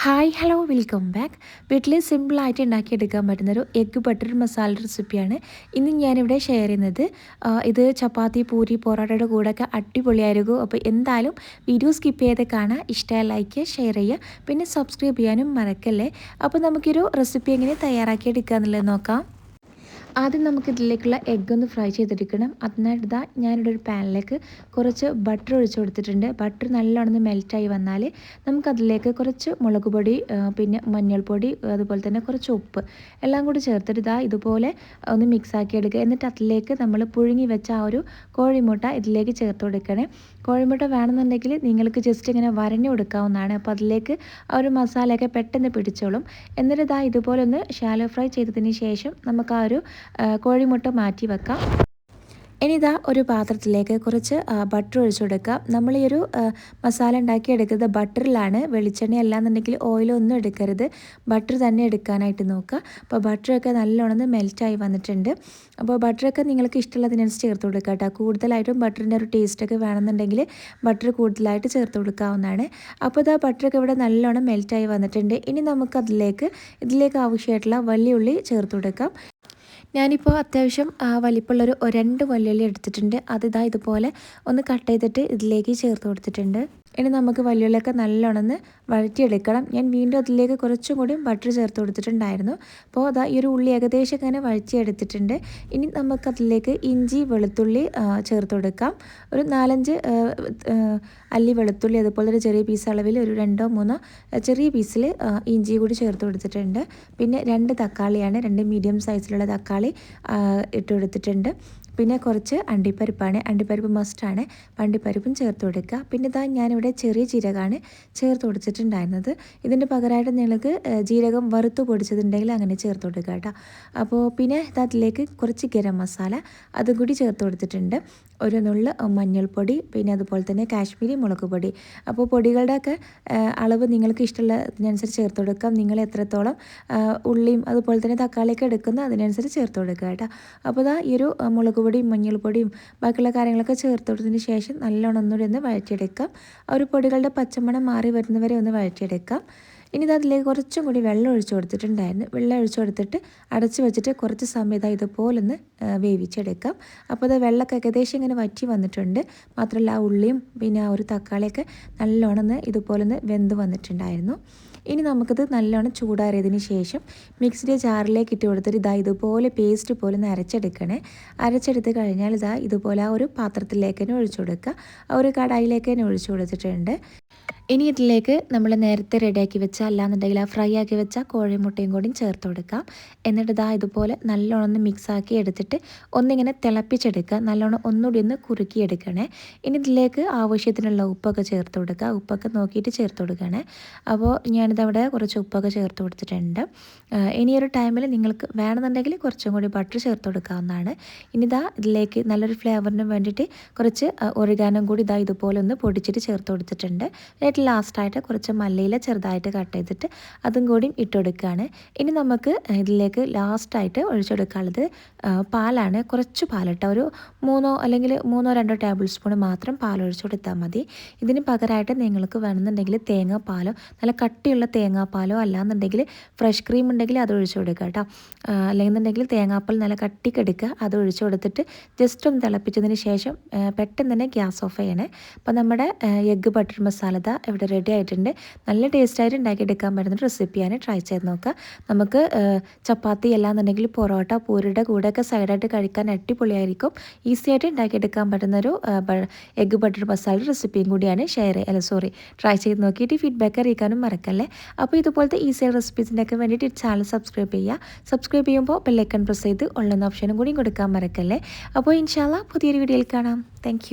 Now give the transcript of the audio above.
Hi hello welcome back. വീട്ടിൽ സിമ്പിളായിട്ട് ഉണ്ടാക്കിയെടുക്കാൻ പറ്റുന്നൊരു എഗ്ഗ് ബട്ടർ മസാല റെസിപ്പിയാണ് ഇന്ന് ഞാനിവിടെ ഷെയർ ചെയ്യുന്നത്. ഇത് ചപ്പാത്തി, പൂരി, പൊറോട്ടയുടെ കൂടെയൊക്കെ അടിപൊളിയായിരിക്കും. അപ്പോൾ എന്തായാലും വീഡിയോ സ്കിപ്പ് ചെയ്ത് കാണാം. ഇഷ്ടമായ ലൈക്ക് ചെയ്യുക, ഷെയർ ചെയ്യുക, പിന്നെ സബ്സ്ക്രൈബ് ചെയ്യാനും മറക്കല്ലേ. അപ്പോൾ നമുക്കൊരു റെസിപ്പി എങ്ങനെ തയ്യാറാക്കിയെടുക്കുക എന്നുള്ളത് നോക്കാം. ആദ്യം നമുക്ക് ഇതിലേക്കുള്ള എഗ്ഗ് ഒന്ന് ഫ്രൈ ചെയ്തെടുക്കണം. അതിനായിട്ട് ഇതാ ഞാനിവിടെ ഒരു പാനിലേക്ക് കുറച്ച് ബട്ടർ ഒഴിച്ച് കൊടുത്തിട്ടുണ്ട്. ബട്ടർ നല്ലോണം മെൽറ്റായി വന്നാൽ നമുക്കതിലേക്ക് കുറച്ച് മുളക് പൊടി, പിന്നെ മഞ്ഞൾപ്പൊടി, അതുപോലെ തന്നെ കുറച്ച് ഉപ്പ് എല്ലാം കൂടി ചേർത്തിട്ട് ഇതാ ഇതുപോലെ ഒന്ന് മിക്സ് ആക്കി എടുക്കുക. എന്നിട്ട് അതിലേക്ക് നമ്മൾ പുഴുങ്ങി വെച്ച ആ ഒരു കോഴിമുട്ട ഇതിലേക്ക് ചേർത്ത് കൊടുക്കണേ. കോഴിമുട്ട വേണമെന്നുണ്ടെങ്കിൽ നിങ്ങൾക്ക് ജസ്റ്റ് ഇങ്ങനെ വരഞ്ഞു കൊടുക്കാവുന്നതാണ്. അപ്പോൾ അതിലേക്ക് ആ ഒരു മസാലയൊക്കെ പെട്ടെന്ന് പിടിച്ചോളും. എന്നിട്ട് ഇതാ ഇതുപോലെ ഒന്ന് ഷാലോ ഫ്രൈ ചെയ്തതിന് ശേഷം നമുക്ക് ആ ഒരു കോഴിമുട്ട മാറ്റി വെക്കാം. ഇനി ഇതാ ഒരു പാത്രത്തിലേക്ക് കുറച്ച് ബട്ടർ ഒഴിച്ചു കൊടുക്കാം. നമ്മൾ ഈ ഒരു മസാല ഉണ്ടാക്കിയെടുക്കുന്നത് ബട്ടറിലാണ്. വെളിച്ചെണ്ണ അല്ലാന്നുണ്ടെങ്കിൽ ഓയിലൊന്നും എടുക്കരുത്, ബട്ടർ തന്നെ എടുക്കാനായിട്ട് നോക്കുക. അപ്പോൾ ബട്ടറൊക്കെ നല്ലോണം മെൽറ്റായി വന്നിട്ടുണ്ട്. അപ്പോൾ ബട്ടറൊക്കെ നിങ്ങൾക്ക് ഇഷ്ടമുള്ളതിനനുസരിച്ച് ചേർത്ത് കൊടുക്കുക കേട്ടോ. കൂടുതലായിട്ടും ബട്ടറിൻ്റെ ഒരു ടേസ്റ്റൊക്കെ വേണമെന്നുണ്ടെങ്കിൽ ബട്ടർ കൂടുതലായിട്ട് ചേർത്ത് കൊടുക്കാവുന്നതാണ്. അപ്പോൾ ഇതാ ബട്ടറൊക്കെ ഇവിടെ നല്ലോണം മെൽറ്റായി വന്നിട്ടുണ്ട്. ഇനി ഇതിലേക്ക് ആവശ്യമായിട്ടുള്ള വലിയ ഉള്ളി ചേർത്ത് കൊടുക്കാം. ഞാനിപ്പോൾ അത്യാവശ്യം വലിപ്പമുള്ളൊരു 2 വെല്ലുള്ളി എടുത്തിട്ടുണ്ട്. അതിതാ ഇതുപോലെ ഒന്ന് കട്ട് ചെയ്തിട്ട് ഇതിലേക്ക് ചേർത്ത് കൊടുത്തിട്ടുണ്ട്. ഇനി നമുക്ക് വെല്ലുള്ളിയൊക്കെ നല്ലോണം വഴറ്റിയെടുക്കണം. ഞാൻ വീണ്ടും അതിലേക്ക് കുറച്ചും കൂടി ബട്ടർ ചേർത്ത് കൊടുത്തിട്ടുണ്ടായിരുന്നു. അപ്പോൾ അതാ ഈ ഒരു ഉള്ളി ഏകദേശം ഇങ്ങനെ വഴറ്റിയെടുത്തിട്ടുണ്ട്. ഇനി നമുക്കതിലേക്ക് ഇഞ്ചി, വെളുത്തുള്ളി ചേർത്ത് കൊടുക്കാം. ഒരു 4-5 അല്ലി വെളുത്തുള്ളി, അതുപോലെ ഒരു ചെറിയ പീസ് അളവിൽ ഒരു 2-3 ചെറിയ പീസിൽ ഇഞ്ചി കൂടി ചേർത്ത് കൊടുത്തിട്ടുണ്ട്. പിന്നെ 2 തക്കാളിയാണ്, 2 മീഡിയം സൈസിലുള്ള തക്കാളി ഇട്ട് കൊടുത്തിട്ടുണ്ട്. പിന്നെ കുറച്ച് അണ്ടിപ്പരിപ്പാണ്, അണ്ടിപ്പരിപ്പ് മസ്റ്റാണ്, അണ്ടിപ്പരിപ്പും ചേർത്ത് കൊടുക്കുക. പിന്നെ ഇതാ ഞാനിവിടെ ചെറിയ ജീരകമാണ് ചേർത്ത് കൊടുത്തിട്ടുണ്ടായിരുന്നത്. ഇതിൻ്റെ പകരമായിട്ട് നിങ്ങൾക്ക് ജീരകം വറുത്ത് പൊടിച്ചതുണ്ടെങ്കിൽ അങ്ങനെ ചേർത്ത് കൊടുക്കുക കേട്ടോ. അപ്പോൾ പിന്നെ അതിലേക്ക് കുറച്ച് ഗരം മസാല അതും കൂടി ചേർത്ത് കൊടുത്തിട്ടുണ്ട്. ഒരു നുള്ള് മഞ്ഞൾപ്പൊടി, പിന്നെ അതുപോലെ തന്നെ കാശ്മീരി മുളക് പൊടി. അപ്പോൾ പൊടികളുടെയൊക്കെ അളവ് നിങ്ങൾക്ക് ഇഷ്ടമുള്ളതിനനുസരിച്ച് ചേർത്ത് കൊടുക്കാം. നിങ്ങൾ എത്രത്തോളം ഉള്ളിയും അതുപോലെ തന്നെ തക്കാളിയൊക്കെ എടുക്കുന്ന അതിനനുസരിച്ച് ചേർത്ത് കൊടുക്കുക കേട്ടോ. അപ്പോൾ ഇതാ ഈ ഒരു മുളക് പൊടിയും മഞ്ഞൾപ്പൊടിയും ബാക്കിയുള്ള കാര്യങ്ങളൊക്കെ ചേർത്ത് കൊടുത്തതിന് ശേഷം നല്ലോണം ഒന്നുകൂടി ഒന്ന് വഴറ്റിയെടുക്കാം. ആ ഒരു പൊടികളുടെ പച്ചമണം മാറി വരുന്നവരെ ഒന്ന് വഴറ്റിയെടുക്കാം. ഇനി അതിലേക്ക് കുറച്ചും കൂടി വെള്ളം ഒഴിച്ചു കൊടുത്തിട്ടുണ്ടായിരുന്നു. വെള്ളം ഒഴിച്ചു കൊടുത്തിട്ട് അടച്ചു വെച്ചിട്ട് കുറച്ച് സമയം ഇതുപോലൊന്ന് വേവിച്ചെടുക്കാം. അപ്പോൾ അത് വെള്ളമൊക്കെ ഏകദേശം ഇങ്ങനെ വറ്റി വന്നിട്ടുണ്ട്. മാത്രമല്ല ആ ഉള്ളിയും പിന്നെ ആ ഒരു തക്കാളിയൊക്കെ നല്ലോണം ഇതുപോലൊന്ന് വെന്ത് വന്നിട്ടുണ്ടായിരുന്നു. ഇനി നമുക്കിത് നല്ലോണം ചൂടാറിയതിന് ശേഷം മിക്സിയുടെ ജാറിലേക്ക് ഇട്ട് കൊടുത്തിട്ട് ഇതുപോലെ പേസ്റ്റ് പോലെ ഒന്ന് അരച്ചെടുക്കണേ. അരച്ചെടുത്ത് കഴിഞ്ഞാൽ ഇതുപോലെ ആ ഒരു പാത്രത്തിലേക്ക് തന്നെ ഒഴിച്ചു കൊടുക്കുക. ആ ഒരു കടായിലേക്ക് തന്നെ ഒഴിച്ചു കൊടുത്തിട്ടുണ്ട്. ഇനി ഇതിലേക്ക് നമ്മൾ നേരത്തെ റെഡിയാക്കി വെച്ച, അല്ലാന്നുണ്ടെങ്കിൽ ആ ഫ്രൈ ആക്കി വെച്ച കോഴിമുട്ടയും കൂടിയും ചേർത്ത് കൊടുക്കാം. എന്നിട്ട് ഇതുപോലെ നല്ലോണം മിക്സാക്കി എടുത്തിട്ട് ഒന്നിങ്ങനെ തിളപ്പിച്ചെടുക്കുക. നല്ലോണം ഒന്നുകൂടി ഒന്ന് കുറുക്കിയെടുക്കണേ. ഇനി ഇതിലേക്ക് ആവശ്യത്തിനുള്ള ഉപ്പൊക്കെ ചേർത്ത് കൊടുക്കുക. ഉപ്പൊക്കെ നോക്കിയിട്ട് ചേർത്ത് കൊടുക്കണേ. അപ്പോൾ ഞാനിതവിടെ കുറച്ച് ഉപ്പൊക്കെ ചേർത്ത് കൊടുത്തിട്ടുണ്ട്. ഇനി ഒരു ടൈമിൽ നിങ്ങൾക്ക് വേണമെന്നുണ്ടെങ്കിൽ കുറച്ചും കൂടി ബട്ടർ ചേർത്ത് കൊടുക്കാവുന്നതാണ്. ഇനി ഇതിലേക്ക് നല്ലൊരു ഫ്ലേവറിന് വേണ്ടിയിട്ട് കുറച്ച് ഒറിഗാനോ കൂടി ഇതുപോലെ ഒന്ന് പൊടിച്ചിട്ട് ചേർത്ത് കൊടുത്തിട്ടുണ്ട്. ലാസ്റ്റായിട്ട് കുറച്ച് മല്ലിയില ചെറുതായിട്ട് കട്ട് ചെയ്തിട്ട് അതും കൂടി ഇട്ട് കൊടുക്കുകയാണ്. ഇനി നമുക്ക് ഇതിലേക്ക് ലാസ്റ്റായിട്ട് ഒഴിച്ചെടുക്കാനുള്ളത് പാലാണ്. കുറച്ച് പാലിട്ട ഒരു 3-2 ടേബിൾ സ്പൂൺ മാത്രം പാൽ ഒഴിച്ചു കൊടുത്താൽ മതി. ഇതിന് പകരമായിട്ട് നിങ്ങൾക്ക് വേണമെന്നുണ്ടെങ്കിൽ തേങ്ങാപ്പാലോ, നല്ല കട്ടിയുള്ള തേങ്ങാപ്പാലോ, അല്ലാന്നുണ്ടെങ്കിൽ ഫ്രഷ് ക്രീം ഉണ്ടെങ്കിൽ അത് ഒഴിച്ചു കൊടുക്കുക കേട്ടോ. അല്ലെന്നുണ്ടെങ്കിൽ തേങ്ങാപ്പാൽ നല്ല കട്ടിക്കെടുക്കുക, അത് ഒഴിച്ചു കൊടുത്തിട്ട് ജസ്റ്റ് ഒന്ന് തിളപ്പിച്ചതിന് ശേഷം പെട്ടെന്ന് തന്നെ ഗ്യാസ് ഓഫ് ചെയ്യണേ. അപ്പോൾ നമ്മുടെ എഗ്ഗ് ബട്ടർ മസാല ഇവിടെ റെഡി ആയിട്ടുണ്ട്. നല്ല ടേസ്റ്റായിട്ട് ഉണ്ടാക്കിയെടുക്കാൻ പറ്റുന്ന റെസിപ്പിയാണ്. ട്രൈ ചെയ്ത് നോക്കുക. നമുക്ക് ചപ്പാത്തി അല്ലാന്നുണ്ടെങ്കിൽ പൊറോട്ട, പൂരിയുടെ കൂടെയൊക്കെ സൈഡായിട്ട് കഴിക്കാൻ അടിപൊളിയായിരിക്കും. ഈസി ആയിട്ട് ഉണ്ടാക്കിയെടുക്കാൻ പറ്റുന്നൊരു എഗ്ഗ് ബട്ടർ മസാല റെസിപ്പിയും കൂടിയാണ് ട്രൈ ചെയ്ത് നോക്കിയിട്ട് ഫീഡ്ബാക്ക് അറിയിക്കാനും മറക്കല്ലേ. അപ്പോൾ ഇതുപോലത്തെ ഈസിയായ റെസിപ്പീസിൻ്റെയൊക്കെ വേണ്ടിയിട്ട് ചാനൽ സബ്സ്ക്രൈബ് ചെയ്യുക. സബ്സ്ക്രൈബ് ചെയ്യുമ്പോൾ ബെല്ലൈക്കൺ പ്രസ് ചെയ്ത് ഓൺലൈൻ ഓപ്ഷനും കൂടി കൊടുക്കാൻ മറക്കല്ലേ. അപ്പോൾ ഇൻഷാല്ലാ പുതിയൊരു വീഡിയോയിൽ കാണാം. താങ്ക്